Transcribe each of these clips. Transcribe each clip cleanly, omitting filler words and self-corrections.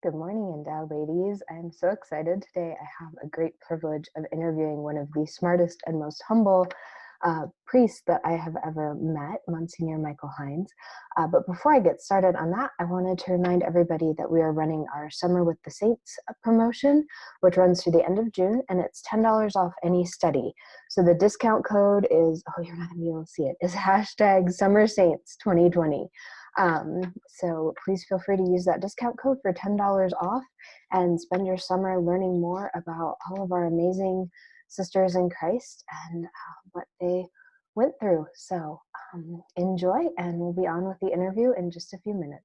Good morning, Endow ladies. I'm so excited today. I have a great privilege of interviewing one of the smartest and most humble priests that I have ever met, Msgr Michael Heintz. But before I get started on that, I wanted to remind everybody that we are running our Summer with the Saints promotion, which runs through the end of June, and it's $10 off any study. So the discount code is, oh, you're not going to be able to see it, is hashtag Summer Saints 2020. So please feel free to use that discount code for $10 off and spend your summer learning more about all of our amazing sisters in Christ and what they went through. So enjoy, and we'll be on with the interview in just a few minutes.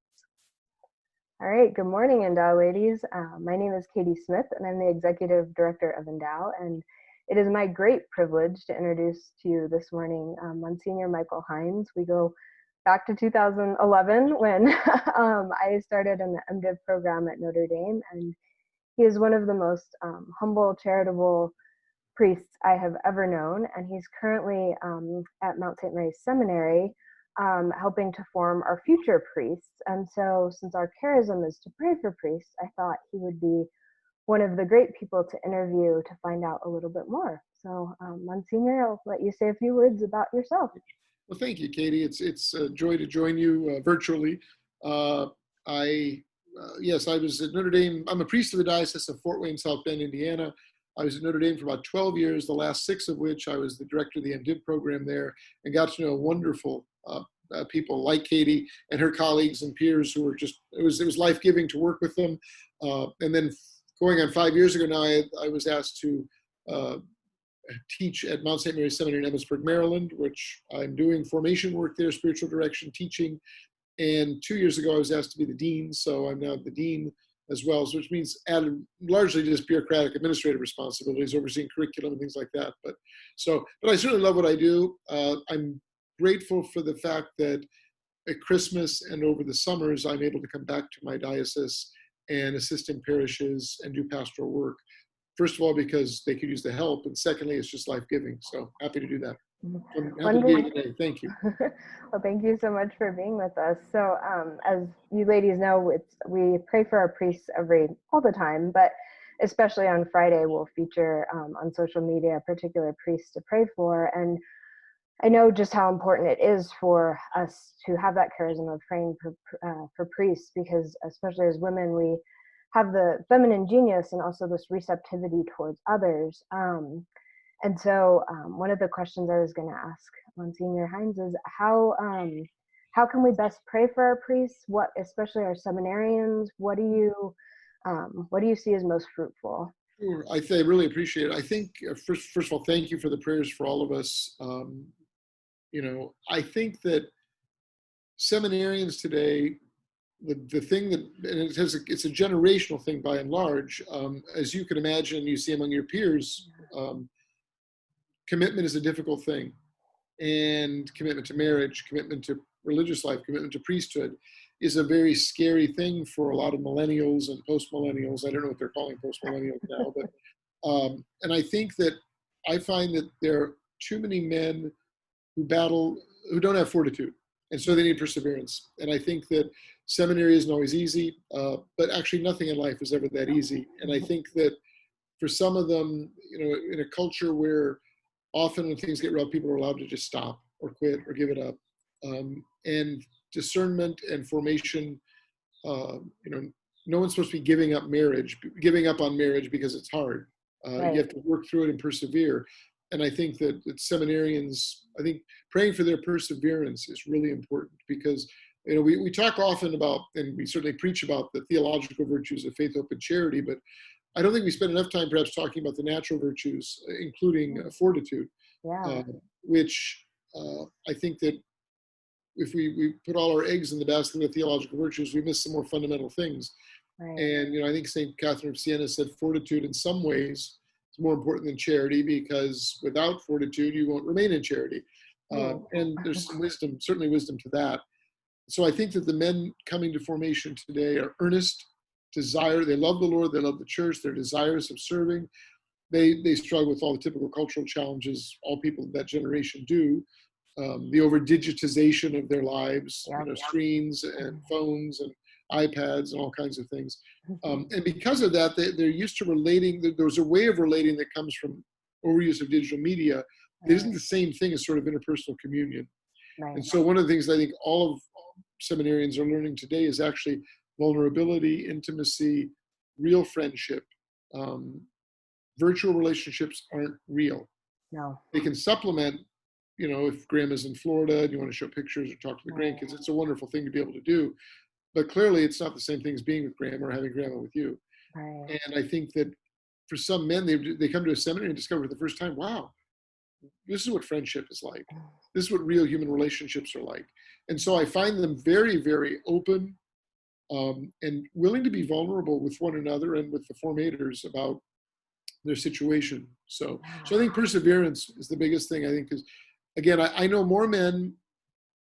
All right, good morning, Endow ladies. My name is Katie Smith, and I'm the Executive Director of Endow, and it is my great privilege to introduce to you this morning Msgr Michael Heintz. We go back to 2011 when I started in the MDiv program at Notre Dame, and he is one of the most humble, charitable priests I have ever known, and he's currently at Mount St. Mary's Seminary helping to form our future priests. And so since our charism is to pray for priests, I thought he would be one of the great people to interview to find out a little bit more. So Msgr, I'll let you say a few words about yourself. Well, thank you, Katie. It's a joy to join you virtually. Yes, I was at Notre Dame. I'm a priest of the Diocese of Fort Wayne, South Bend, Indiana. I was at Notre Dame for about 12 years, the last 6 of which I was the director of the MDiv program there, and got to know wonderful people like Katie and her colleagues and peers who were just, it was life-giving to work with them. And then going on 5 years ago now, I was asked to teach at Mount St. Mary's Seminary in Emmitsburg, Maryland, which I'm doing formation work there, spiritual direction, teaching. And 2 years ago, I was asked to be the dean, so I'm now the dean as well, which means added largely just bureaucratic administrative responsibilities, overseeing curriculum and things like that. But I certainly love what I do. I'm grateful for the fact that at Christmas and over the summers, I'm able to come back to my diocese and assist in parishes and do pastoral work. First of all, because they could use the help, and secondly, it's just life-giving. So happy to do that. I'm happy to be here today. Thank you. Well, thank you so much for being with us. So as you ladies know, we pray for our priests all the time, but especially on Friday, we'll feature on social media a particular priest to pray for. And I know just how important it is for us to have that charism of praying for priests, because especially as women, we have the feminine genius and also this receptivity towards others. And so one of the questions I was going to ask Msgr Heintz is how can we best pray for our priests? What, especially our seminarians, what do you see as most fruitful? Sure, I really appreciate it. I think first of all, thank you for the prayers for all of us. I think that seminarians today, the thing that, and it's a generational thing by and large, as you can imagine, you see among your peers, commitment is a difficult thing, and commitment to marriage, commitment to religious life, commitment to priesthood is a very scary thing for a lot of millennials and post-millennials. I don't know what they're calling post-millennials now, but and I think that I find that there are too many men who don't have fortitude, and so they need perseverance. And I think that seminary isn't always easy, but actually nothing in life is ever that easy. And I think that for some of them, in a culture where often when things get rough, people are allowed to just stop or quit or give it up. And discernment and formation, no one's supposed to be giving up on marriage because it's hard. Right. You have to work through it and persevere. And I think that seminarians, praying for their perseverance is really important, because we talk often about, and we certainly preach about, the theological virtues of faith, hope, and charity, but I don't think we spend enough time perhaps talking about the natural virtues, including fortitude, which I think that if we put all our eggs in the basket of theological virtues, we miss some more fundamental things. Right. And I think St. Catherine of Siena said fortitude in some ways is more important than charity, because without fortitude, you won't remain in charity. And there's some wisdom, certainly wisdom to that. So I think that the men coming to formation today are earnest, they love the Lord, they love the church, they're desirous of serving. They struggle with all the typical cultural challenges all people of that generation do. the over digitization of their lives, Yeah. screens and phones and iPads and all kinds of things. And because of that, they're used to relating. There's a way of relating that comes from overuse of digital media that isn't the same thing as sort of interpersonal communion. Right. And so one of the things I think all of seminarians are learning today is actually vulnerability, intimacy, real friendship. Virtual relationships aren't real. No. They can supplement, if grandma's in Florida and you want to show pictures or talk to the grandkids, it's a wonderful thing to be able to do. But clearly it's not the same thing as being with grandma or having grandma with you. Right. And I think that for some men, they come to a seminary and discover for the first time, wow, this is what friendship is like. This is what real human relationships are like. And so I find them very, very open and willing to be vulnerable with one another and with the formators about their situation. So I think perseverance is the biggest thing, I think, because again, I know more men.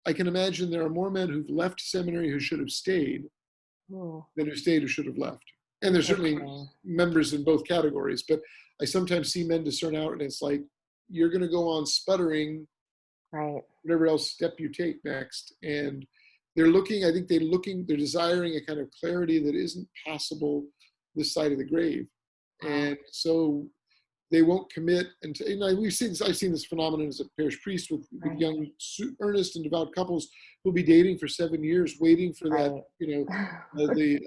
I can imagine there are more men who've left seminary who should have stayed than who stayed who should have left. And there's certainly members in both categories, but I sometimes see men discern out and it's like, you're going to go on sputtering, right, whatever else step you take next. And they're looking, I think they're desiring a kind of clarity that isn't possible this side of the grave. And so they won't commit until, I've seen this phenomenon as a parish priest with young, earnest and devout couples who'll be dating for 7 years, waiting for that, the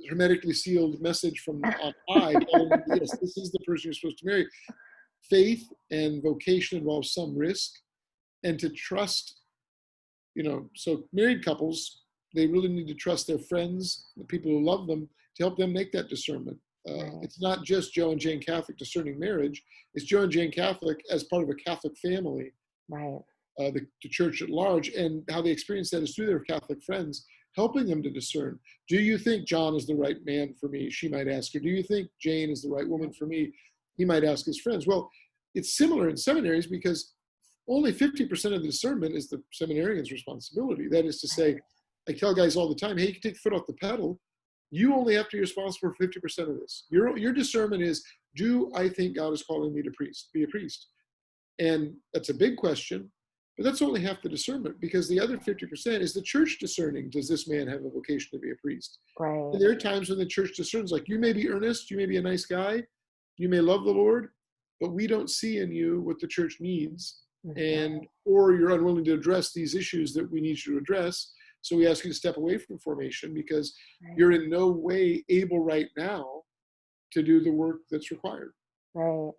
hermetically sealed message from on high, telling them, yes, this is the person you're supposed to marry. Faith and vocation involves some risk, and to trust, so married couples, they really need to trust their friends, the people who love them, to help them make that discernment. It's not just Joe and Jane Catholic discerning marriage. It's Joe and Jane Catholic as part of a Catholic family, right. The church at large, and how they experience that is through their Catholic friends, helping them to discern. Do you think John is the right man for me? She might ask her. Do you think Jane is the right woman for me? He might ask his friends. Well, it's similar in seminaries because only 50% of the discernment is the seminarian's responsibility. That is to say, I tell guys all the time, hey, you can take the foot off the pedal. You only have to be responsible for 50% of this. Your discernment is, do I think God is calling me to be a priest? And that's a big question, but that's only half the discernment, because the other 50% is the church discerning. Does this man have a vocation to be a priest? Right. And there are times when the church discerns, like, you may be earnest, you may be a nice guy, you may love the Lord, but we don't see in you what the church needs, or you're unwilling to address these issues that we need you to address. So we ask you to step away from formation because you're in no way able right now to do the work that's required. Right.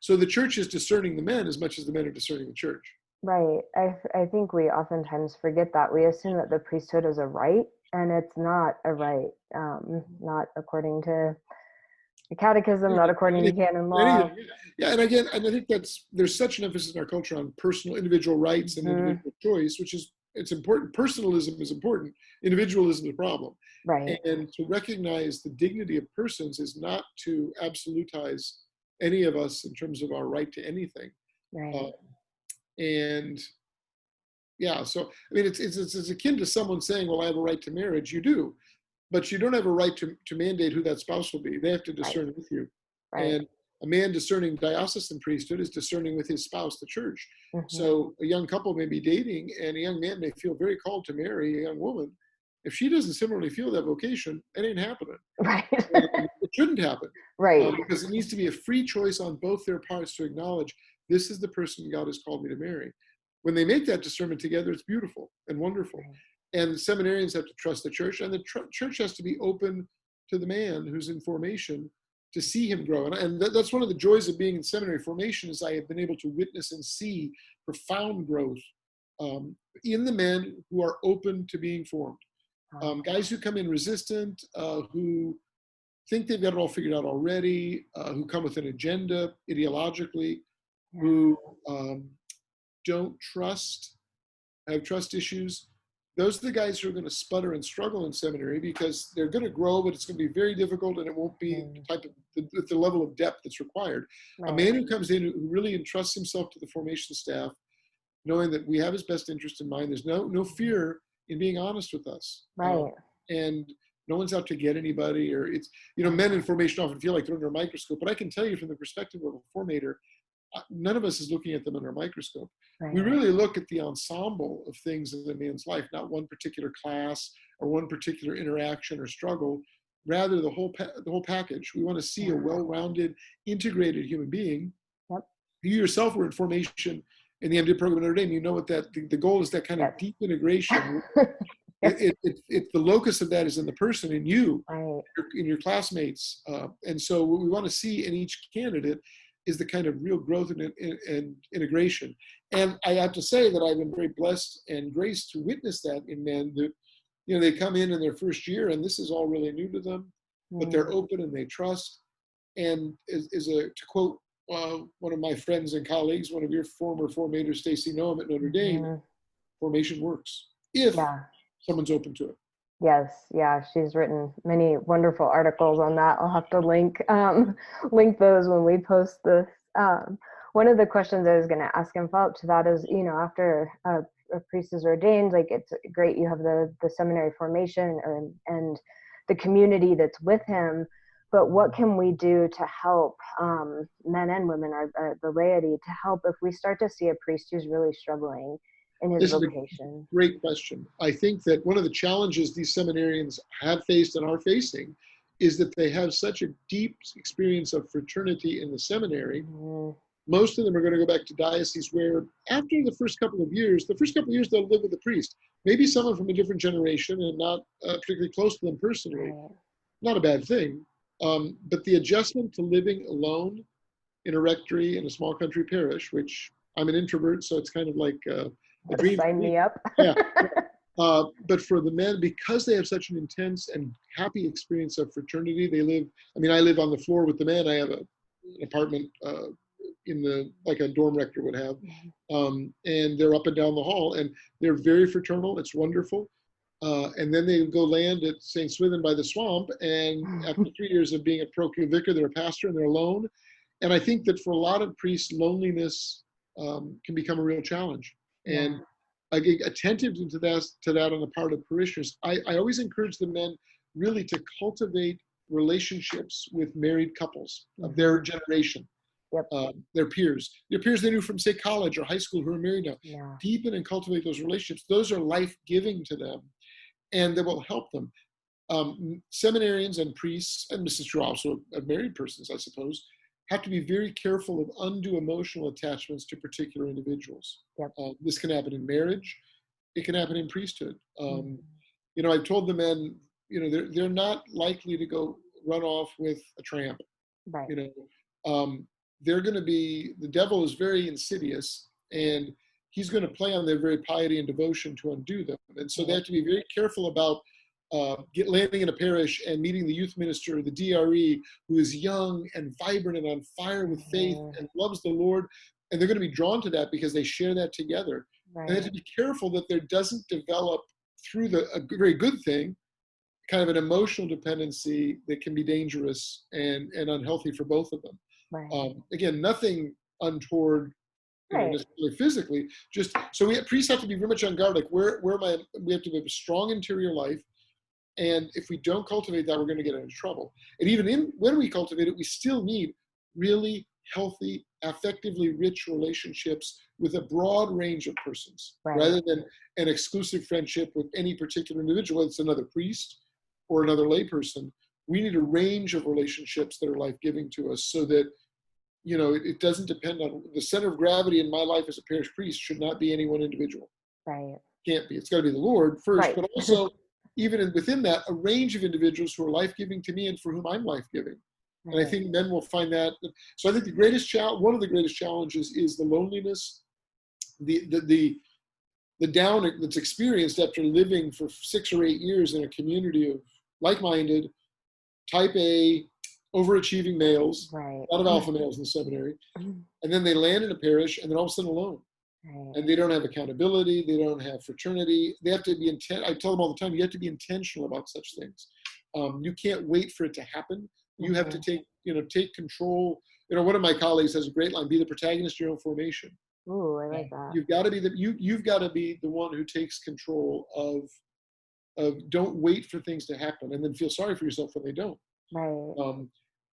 So the church is discerning the men as much as the men are discerning the church. Right. I think we oftentimes forget that. We assume that the priesthood is a right, and it's not a right. Not according to the catechism, not according to canon law. Yeah, and again, and I think there's such an emphasis in our culture on personal, individual rights and individual choice, which is, it's important. Personalism is important. Individualism is a problem. Right. And to recognize the dignity of persons is not to absolutize any of us in terms of our right to anything. Right. And yeah, so I mean, it's akin to someone saying, "Well, I have a right to marriage." You do, but you don't have a right to mandate who that spouse will be. They have to discern with you. Right. And a man discerning diocesan priesthood is discerning with his spouse, the church. So a young couple may be dating, and a young man may feel very called to marry a young woman. If she doesn't similarly feel that vocation, it ain't happening. Right. It shouldn't happen. Right. Because it needs to be a free choice on both their parts to acknowledge, this is the person God has called me to marry. When they make that discernment together, it's beautiful and wonderful. And seminarians have to trust the church, and the church has to be open to the man who's in formation to see him grow. And that's one of the joys of being in seminary formation, is I have been able to witness and see profound growth in the men who are open to being formed. Guys who come in resistant, who think they've got it all figured out already, who come with an agenda ideologically, who don't trust, have trust issues. Those are the guys who are going to sputter and struggle in seminary, because they're going to grow, but it's going to be very difficult, and it won't be the level of depth that's required. A man who comes in who really entrusts himself to the formation staff, knowing that we have his best interest in mind, there's no fear in being honest with us. And no one's out to get anybody, or it's, men in formation often feel like they're under a microscope, but I can tell you from the perspective of a formator, none of us is looking at them under a microscope. Right. We really look at the ensemble of things in a man's life, not one particular class or one particular interaction or struggle, rather the whole package. We want to see a well-rounded, integrated human being. Yep. You yourself were in formation in the MD program at Notre Dame. You know what the goal is, that kind of deep integration. The locus of that is in the person, in you, right. in your classmates. And so what we want to see in each candidate is the kind of real growth and integration. And I have to say that I've been very blessed and graced to witness that in men that, they come in their first year and this is all really new to them, but they're open and they trust. And to quote one of my friends and colleagues, one of your former formators, Stacy Noam at Notre Dame, formation works if someone's open to it. Yes, yeah, she's written many wonderful articles on that. I'll have to link those when we post this. One of the questions I was going to ask in follow-up to that is, after a priest is ordained, like, it's great you have the seminary formation and the community that's with him, but what can we do to help men and women, the laity, to help if we start to see a priest who's really struggling in his vocation? Great question. I think that one of the challenges these seminarians have faced and are facing is that they have such a deep experience of fraternity in the seminary. Most of them are going to go back to dioceses where after the first couple of years they'll live with a priest. Maybe someone from a different generation and not particularly close to them personally. Not a bad thing. But the adjustment to living alone in a rectory in a small country parish, which I'm an introvert, so it's kind of like a dream. Sign me up. But for the men, because they have such an intense and happy experience of fraternity, I live on the floor with the men. I have an apartment like a dorm rector would have. And they're up and down the hall and they're very fraternal. It's wonderful. And then they go land at St. Swithin by the swamp. And after 3 years of being a parochial vicar, they're a pastor and they're alone. And I think that for a lot of priests, loneliness can become a real challenge. And I get attentive to that on the part of parishioners. I always encourage the men really to cultivate relationships with married couples of their generation. Their peers they knew from, say, college or high school who are married now. Deepen and cultivate those relationships. Those are life-giving to them, and they will help them. Seminarians and priests, and this is true also of married persons, I suppose, have to be very careful of undue emotional attachments to particular individuals. This can happen in marriage. It can happen in priesthood. I've told the men, they're not likely to go run off with a tramp. They're going to be, the devil is very insidious and he's going to play on their very piety and devotion to undo them. And so they have to be very careful about landing in a parish and meeting the youth minister, the DRE, who is young and vibrant and on fire with faith and loves the Lord. And they're going to be drawn to that because they share that together. And they have to be careful that there doesn't develop through a very good thing, kind of an emotional dependency that can be dangerous and unhealthy for both of them. Again, nothing untoward, necessarily physically. Just so priests have to be very much on guard. Like we have to have a strong interior life, and if we don't cultivate that, we're going to get into trouble. And even when we cultivate it, we still need really healthy, affectively rich relationships with a broad range of persons, rather than an exclusive friendship with any particular individual. Whether it's another priest or another layperson. We need a range of relationships that are life-giving to us so that, it doesn't depend on the center of gravity in my life as a parish priest should not be any one individual. Can't be. It's got to be the Lord first, but also even within that, a range of individuals who are life-giving to me and for whom I'm life-giving. And I think men will find that. So I think one of the greatest challenges is the loneliness, the down that's experienced after living for 6 or 8 years in a community of like-minded, type A, overachieving males, a lot of alpha males in the seminary, and then they land in a parish and they're all of a sudden alone. And they don't have accountability, they don't have fraternity. They have to be I tell them all the time, you have to be intentional about such things. You can't wait for it to happen. You have to take control. One of my colleagues has a great line: be the protagonist of your own formation. Ooh, I like that. You've got to be you've got to be the one who takes control of don't wait for things to happen and then feel sorry for yourself when they don't.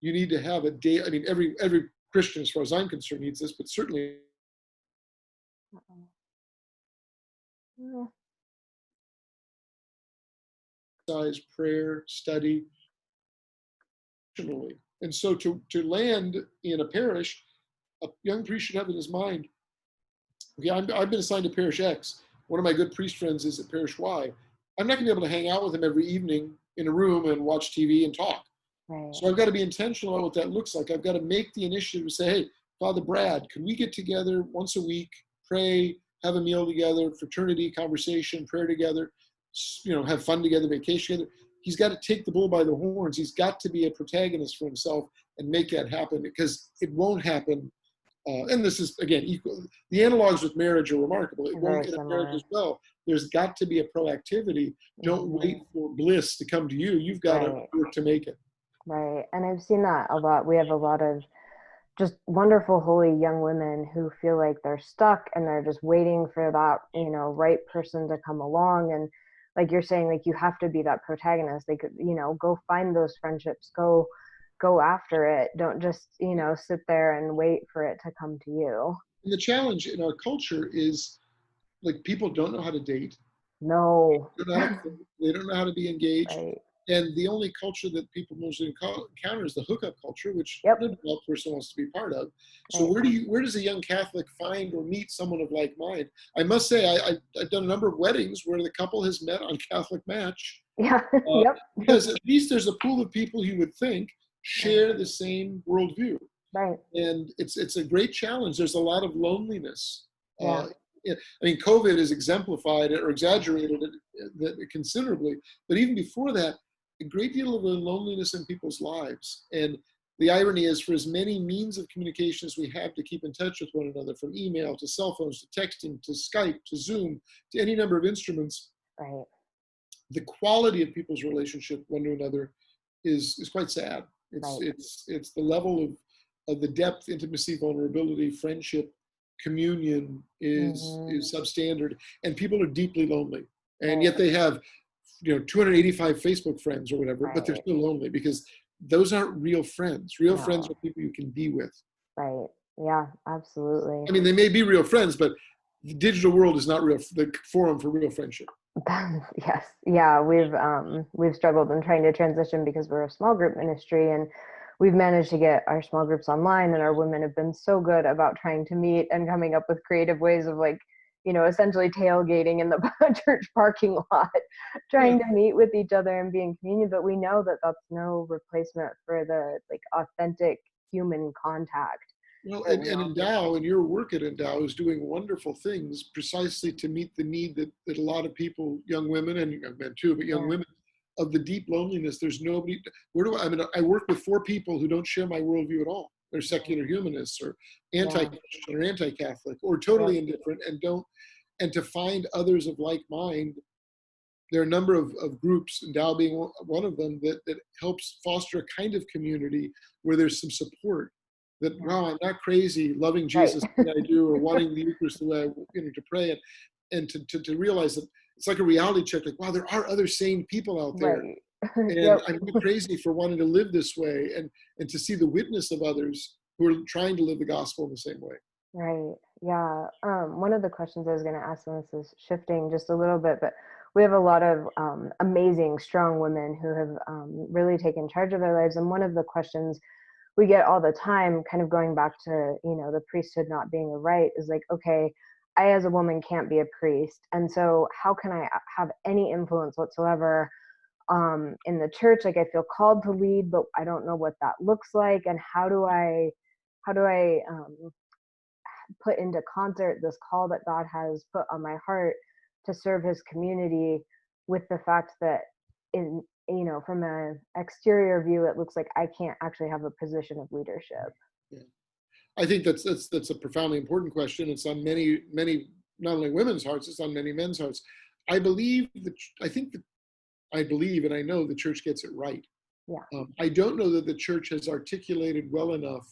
You need to have a day. Every Christian, as far as I'm concerned, needs this, but certainly Uh-oh. Mm. exercise, prayer, study, emotionally. And so to land in a parish, a young priest should have in his mind, okay, I've been assigned to parish X. One of my good priest friends is at parish Y. I'm not going to be able to hang out with him every evening in a room and watch TV and talk. Right. So I've got to be intentional about what that looks like. I've got to make the initiative to say, hey, Father Brad, can we get together once a week, pray, have a meal together, fraternity, conversation, prayer together, have fun together, vacation together. He's got to take the bull by the horns. He's got to be a protagonist for himself and make that happen, because it won't happen. And this is, again, equal. The analogs with marriage are remarkable. It won't Very in a marriage similar. as well. There's got to be a proactivity. Don't wait for bliss to come to you. You've got to Right. work to make it. Right. And I've seen that a lot. We have a lot of just wonderful, holy young women who feel like they're stuck and they're just waiting for that, right person to come along. And like you're saying, like you have to be that protagonist. They could, go find those friendships, go after it. Don't just, sit there and wait for it to come to you. And the challenge in our culture is, like, people don't know how to date. No. They don't know how to court. They don't know how to be engaged. Right. And the only culture that people mostly encounter is the hookup culture, which Yep. no devout person wants to be part of. So Right. where does a young Catholic find or meet someone of like mind? I must say, I've done a number of weddings where the couple has met on Catholic Match, Yeah. uh, Yep. because at least there's a pool of people you would think Right. share the same worldview. Right. And it's a great challenge. There's a lot of loneliness. Yeah. Uh, I mean, COVID has exemplified it or exaggerated it considerably. But even before that, a great deal of the loneliness in people's lives. And the irony is, for as many means of communication as we have to keep in touch with one another, from email to cell phones to texting to Skype to Zoom to any number of instruments, Right. the quality of people's relationship one to another is quite sad. Right. It's the level of the depth, intimacy, vulnerability, friendship, communion is Mm-hmm. substandard, and people are deeply lonely, and Right. yet they have 285 Facebook friends or whatever, but they're Right. still lonely because those aren't real friends. Real friends are No. people you can be with. Right. Yeah, absolutely. I mean, they may be real friends, but the digital world is not real, the forum for real friendship. Yes. Yeah, we've struggled in trying to transition because we're a small group ministry, and we've managed to get our small groups online, and our women have been so good about trying to meet and coming up with creative ways of, like, essentially tailgating in the church parking lot, Yeah. trying to meet with each other and be in communion. But we know that that's no replacement for the, like, authentic human contact Well, that and, we and all Endow and your work at Endow is doing wonderful things precisely to meet the need that a lot of people, young women and young men too, but young yeah. women, of the deep loneliness. There's nobody. I mean, I work with 4 people who don't share my worldview at all. They're secular humanists or Yeah. anti-Christian or anti-Catholic or Yep. totally indifferent and don't. And to find others of like mind, there are a number of groups, Endow being one of them, that helps foster a kind of community where there's some support. That, Yeah. wow, I'm not crazy, loving Right. Jesus the way I do, or wanting the Eucharist the way I to pray, and to realize that it's like a reality check. Like, wow, there are other sane people out there, Right. and Yep. I'm not crazy for wanting to live this way, and to see the witness of others who are trying to live the gospel in the same way. Right. Yeah. One of the questions I was going to ask, and this is shifting just a little bit, but we have a lot of amazing, strong women who have really taken charge of their lives. And one of the questions we get all the time, kind of going back to, the priesthood not being a right, is like, okay, I as a woman can't be a priest. And so how can I have any influence whatsoever in the church? Like, I feel called to lead, but I don't know what that looks like. And how do I put into concert this call that God has put on my heart to serve his community, with the fact that, in from an exterior view, it looks like I can't actually have a position of leadership. Yeah. I think that's a profoundly important question. It's on many not only women's hearts, it's on many men's hearts. I believe that I think that I believe and I know the church gets it right. Yeah. I don't know that the church has articulated well enough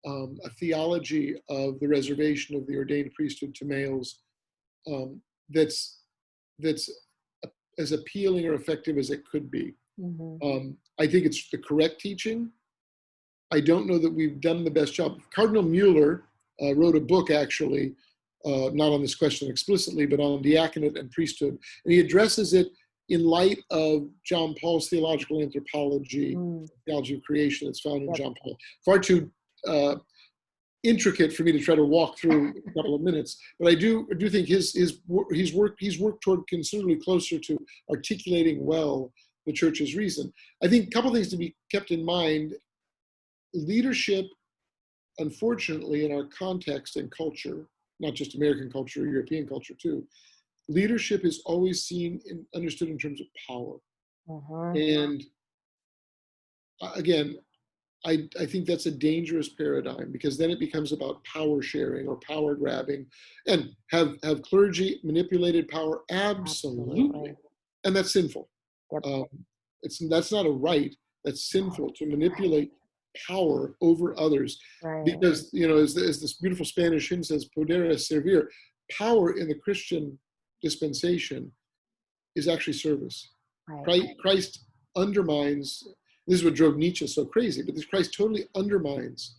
a theology of the reservation of the ordained priesthood to males um, that's that's as appealing or effective as it could be. Hmm. I think it's the correct teaching. I don't know that we've done the best job. Cardinal Mueller wrote a book, actually, not on this question explicitly, but on diaconate and priesthood. And he addresses it in light of John Paul's theological anthropology, theology of creation that's found in John Paul. Far too intricate for me to try to walk through a couple of minutes, but I do think he's worked toward considerably closer to articulating well the church's reason. I think a couple of things to be kept in mind. Leadership, unfortunately, in our context and culture, not just American culture, European culture too, leadership is always seen and understood in terms of power. And again, I think that's a dangerous paradigm, because then it becomes about power sharing or power grabbing. And have clergy manipulated power? Absolutely. And that's sinful. That's not a right. That's sinful to manipulate power over others. Because, as this beautiful Spanish hymn says, poder es servir, power in the Christian dispensation is actually service. Christ undermines. This is what drove Nietzsche so crazy, but this Christ totally undermines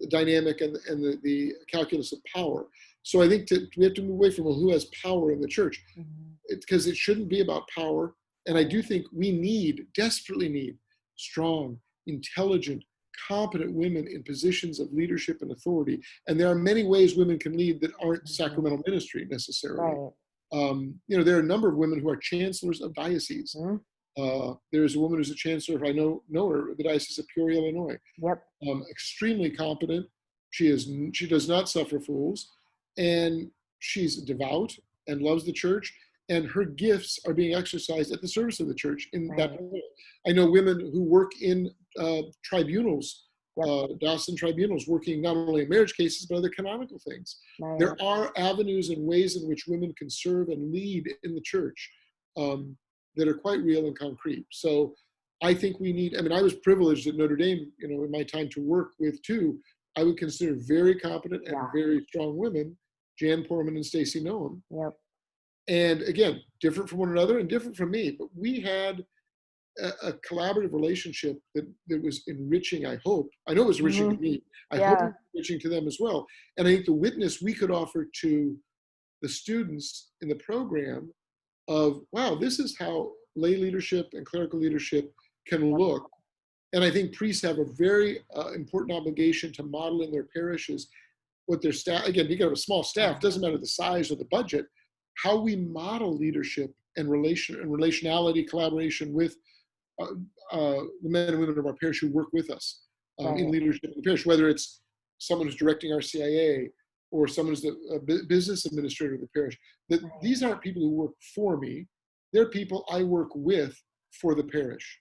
the dynamic and the calculus of power. So I think we have to move away from who has power in the church, because it shouldn't be about power. And I do think we desperately need strong, intelligent, competent women in positions of leadership and authority. And there are many ways women can lead that aren't sacramental ministry necessarily. There are a number of women who are chancellors of dioceses. There's a woman who's a chancellor, if I know her, the Diocese of Peoria, Illinois. Extremely competent. She does not suffer fools, and she's devout and loves the church, and her gifts are being exercised at the service of the church in that role. I know women who work in tribunals, diocesan tribunals, working not only in marriage cases, but other canonical things. There are avenues and ways in which women can serve and lead in the church that are quite real and concrete. So I think I was privileged at Notre Dame, in my time to work with two, I would consider very competent and very strong women, Jan Porman and Stacy Noam. And again, different from one another and different from me, but we had a collaborative relationship that was enriching, I hope. I know it was enriching to me. I hope it was enriching to them as well. And I think the witness we could offer to the students in the program of, wow, this is how lay leadership and clerical leadership can look. And I think priests have a very important obligation to model in their parishes what their staff, again, you got a small staff, doesn't matter the size or the budget, how we model leadership and relationality, collaboration with the men and women of our parish who work with us in leadership in the parish, whether it's someone who's directing our CIA or someone who's the business administrator of the parish. That these aren't people who work for me; they're people I work with for the parish.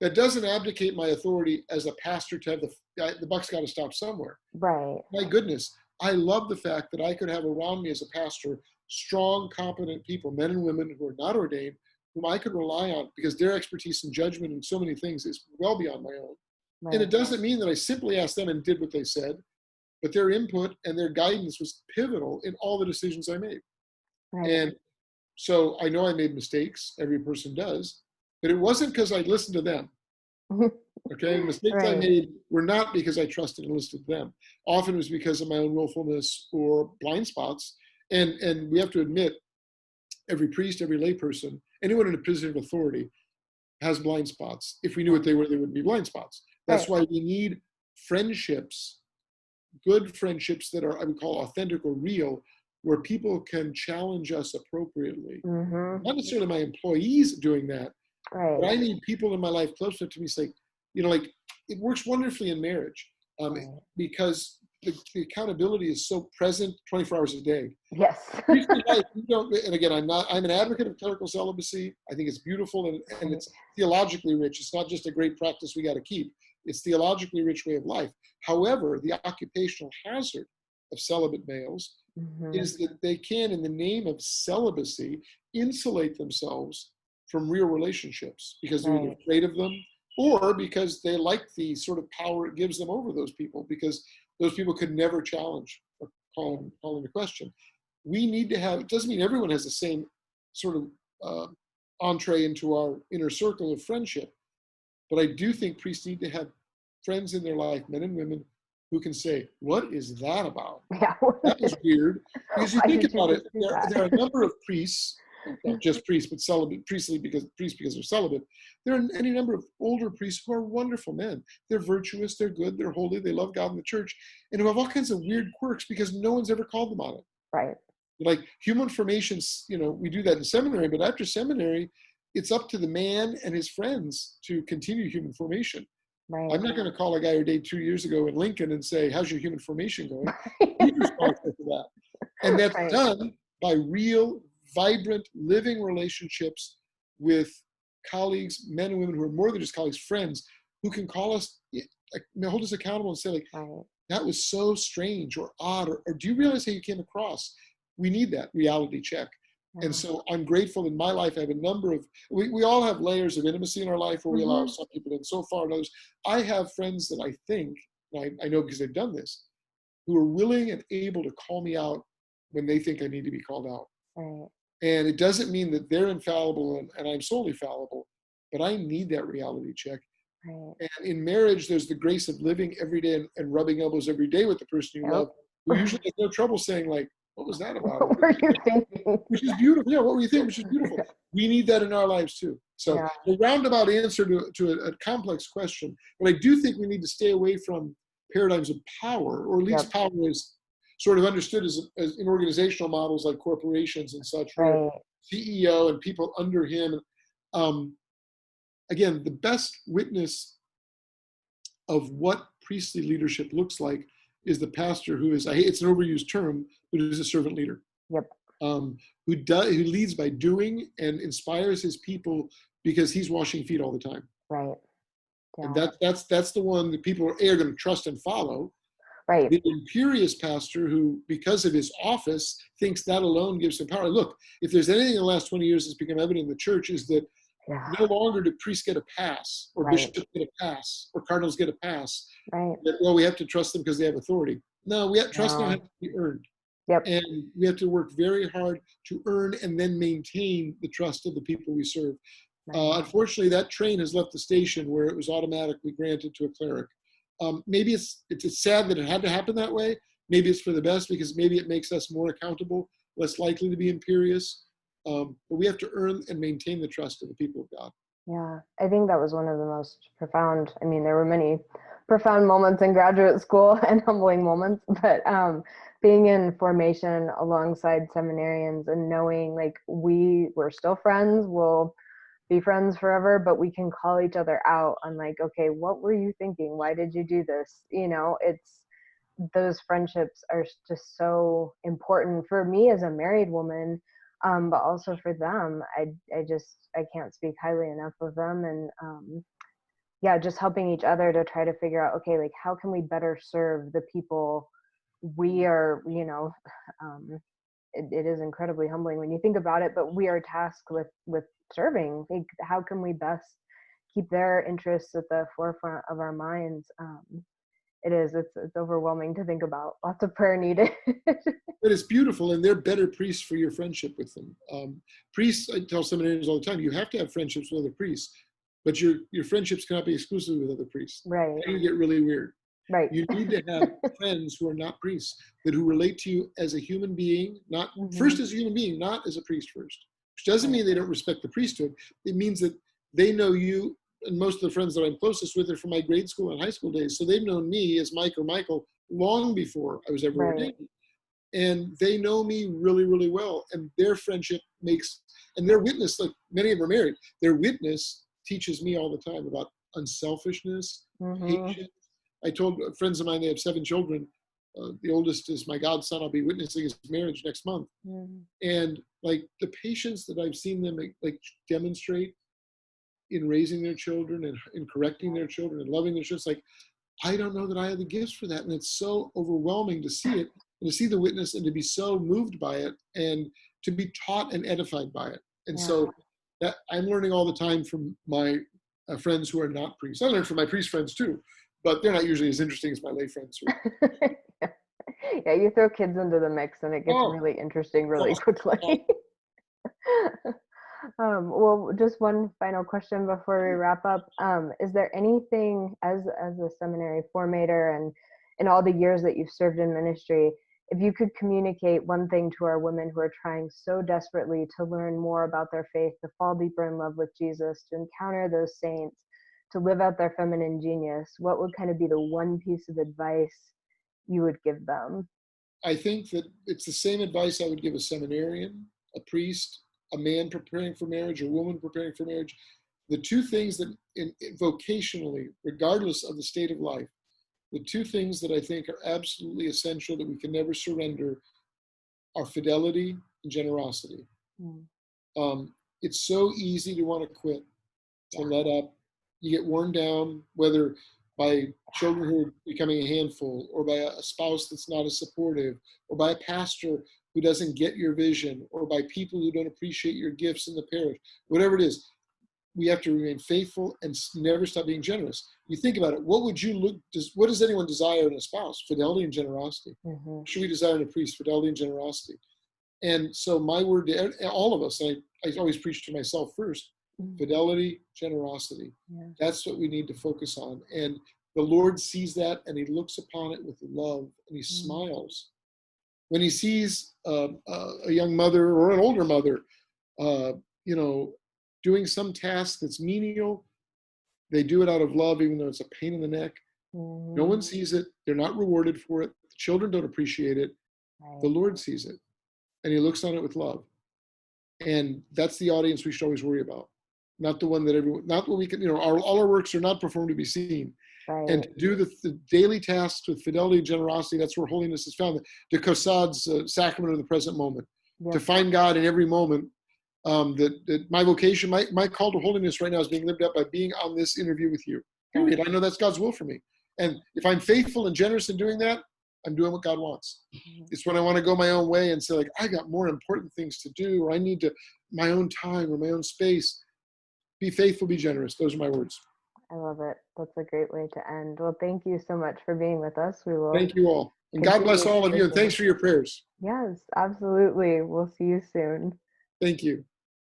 That doesn't abdicate my authority as a pastor to have the buck's got to stop somewhere. My goodness, I love the fact that I could have around me as a pastor strong, competent people, men and women who are not ordained, whom I could rely on, because their expertise and judgment in so many things is well beyond my own. And it doesn't mean that I simply asked them and did what they said, but their input and their guidance was pivotal in all the decisions I made. And so I know I made mistakes, every person does, but it wasn't because I listened to them. Okay, mistakes I made were not because I trusted and listened to them. Often it was because of my own willfulness or blind spots. And we have to admit, every priest, every layperson, anyone in a position of authority has blind spots. If we knew what they were, they wouldn't be blind spots. That's why we need friendships, good friendships that are, I would call authentic or real, where people can challenge us appropriately. Not necessarily my employees doing that, but I need people in my life close enough to me say, it works wonderfully in marriage because the accountability is so present 24 hours a day. And again, I'm an advocate of clerical celibacy. I think it's beautiful and it's theologically rich. It's not just a great practice we got to keep. It's theologically rich way of life. However, the occupational hazard of celibate males is that they can, in the name of celibacy, insulate themselves from real relationships because they're either afraid of them or because they like the sort of power it gives them over those people, because those people could never challenge or call into question. We need to have, it doesn't mean everyone has the same sort of entree into our inner circle of friendship, but I do think priests need to have friends in their life, men and women, who can say, what is that about? Yeah. That was weird. Because you Why think did you about it, just do that? there are a number of priests, not just priests, but celibate, priests because they're celibate. There are any number of older priests who are wonderful men. They're virtuous, they're good, they're holy, they love God and the church, and who have all kinds of weird quirks because no one's ever called them on it. Right. Like human formations, we do that in seminary, but after seminary, it's up to the man and his friends to continue human formation. Right. I'm not going to call a guy who died 2 years ago in Lincoln and say, how's your human formation going? He's responsible for that. And that's Right. done by real, vibrant, living relationships with colleagues, men and women who are more than just colleagues, friends, who can call us, hold us accountable and say, like, Right. that was so strange or odd, or do you realize how you came across? We need that reality check. Yeah. And so I'm grateful in my life. I have a number of, we all have layers of intimacy in our life where we allow some people in so far and others. I have friends that I think, and I know because they've done this, who are willing and able to call me out when they think I need to be called out. Right. And it doesn't mean that they're infallible and I'm solely fallible, but I need that reality check. Right. And in marriage, there's the grace of living every day and rubbing elbows every day with the person you love, who usually has no trouble saying, like, what was that about? What were you thinking? Which is beautiful. Yeah, what were you thinking? Which is beautiful. We need that in our lives too. So a roundabout answer to a complex question, but I do think we need to stay away from paradigms of power, or at least power is sort of understood as in organizational models like corporations and such, where CEO and people under him. Again, the best witness of what priestly leadership looks like is the pastor who is, it's an overused term, but is a servant leader. Yep. Who leads by doing and inspires his people because he's washing feet all the time. Right. Yeah. And that's the one that people are going to trust and follow. Right. The imperious pastor who, because of his office, thinks that alone gives him power. Look, if there's anything in the last 20 years that's become evident in the church, is that no longer do priests get a pass, or bishops get a pass, or cardinals get a pass. Right. That, well, we have to trust them because they have authority. No, we have trust now has to be earned. Yep. And we have to work very hard to earn and then maintain the trust of the people we serve. Unfortunately, that train has left the station where it was automatically granted to a cleric. Maybe it's sad that it had to happen that way. Maybe it's for the best because maybe it makes us more accountable, less likely to be imperious. But we have to earn and maintain the trust of the people of God. Yeah, I think that was one of the most profound. I mean, there were many profound moments in graduate school and humbling moments, but being in formation alongside seminarians and knowing like we're still friends, we'll be friends forever, but we can call each other out on like, okay, what were you thinking? Why did you do this? It's those friendships are just so important for me as a married woman, but also for them. I can't speak highly enough of them, and just helping each other to try to figure out, okay, like how can we better serve the people we are, it is incredibly humbling when you think about it, but we are tasked with serving. Like, how can we best keep their interests at the forefront of our minds? It's overwhelming to think about. Lots of prayer needed. But it's beautiful, and they're better priests for your friendship with them. Priests, I tell seminarians all the time, you have to have friendships with other priests, but your friendships cannot be exclusively with other priests. Right. Then you get really weird. Right. You need to have friends who are not priests, but who relate to you as a human being, not first as a human being, not as a priest first. Which doesn't mean they don't respect the priesthood. It means that they know you, and most of the friends that I'm closest with are from my grade school and high school days. So they've known me as Mike or Michael long before I was ever ordained. And they know me really, really well. And their friendship and their witness, like many of them are married, their witness teaches me all the time about unselfishness, patience. I told friends of mine, they have 7 children. The oldest is my godson. I'll be witnessing his marriage next month. And like the patience that I've seen them like demonstrate in raising their children and in correcting their children and loving their children, it's like, I don't know that I have the gifts for that. And it's so overwhelming to see it and to see the witness and to be so moved by it and to be taught and edified by it. And so that I'm learning all the time from my friends who are not priests. I learn from my priest friends too, but they're not usually as interesting as my lay friends. Yeah, you throw kids into the mix and it gets really interesting really quickly. Well, just one final question before we wrap up. Is there anything as a seminary formator and in all the years that you've served in ministry, if you could communicate one thing to our women who are trying so desperately to learn more about their faith, to fall deeper in love with Jesus, to encounter those saints, to live out their feminine genius, what would kind of be the one piece of advice you would give them? I think that it's the same advice I would give a seminarian, a priest, a man preparing for marriage, a woman preparing for marriage. The two things that vocationally, regardless of the state of life, the two things that I think are absolutely essential that we can never surrender are fidelity and generosity. Mm. It's so easy to want to quit, to Yeah. let up. You get worn down, whether by children who are becoming a handful, or by a spouse that's not as supportive, or by a pastor who doesn't get your vision, or by people who don't appreciate your gifts in the parish. Whatever it is, we have to remain faithful and never stop being generous. You think about it, what does anyone desire in a spouse? Fidelity and generosity. Mm-hmm. Should we desire in a priest? Fidelity and generosity. And so my word to all of us, I always preach to myself first, fidelity, generosity. Yeah. That's what we need to focus on. And the Lord sees that, and he looks upon it with love, and he smiles. When he sees a young mother or an older mother, doing some task that's menial, they do it out of love, even though it's a pain in the neck. Mm-hmm. No one sees it. They're not rewarded for it. The children don't appreciate it. Right. The Lord sees it, and he looks on it with love. And that's the audience we should always worry about. Not the one that not what we can, all our works are not performed to be seen. Right. And to do the daily tasks with fidelity and generosity, that's where holiness is found. The Kosad's sacrament of the present moment. Yeah. To find God in every moment. That my vocation, my call to holiness right now is being lived out by being on this interview with you. Period. I know that's God's will for me. And if I'm faithful and generous in doing that, I'm doing what God wants. Mm-hmm. It's when I want to go my own way and say, like, I got more important things to do, or I need my own time or my own space. Be faithful, be generous. Those are my words. I love it. That's a great way to end. Well, thank you so much for being with us. We will. Thank you all. And God bless all of you. And thanks for your prayers. Yes, absolutely. We'll see you soon. Thank you.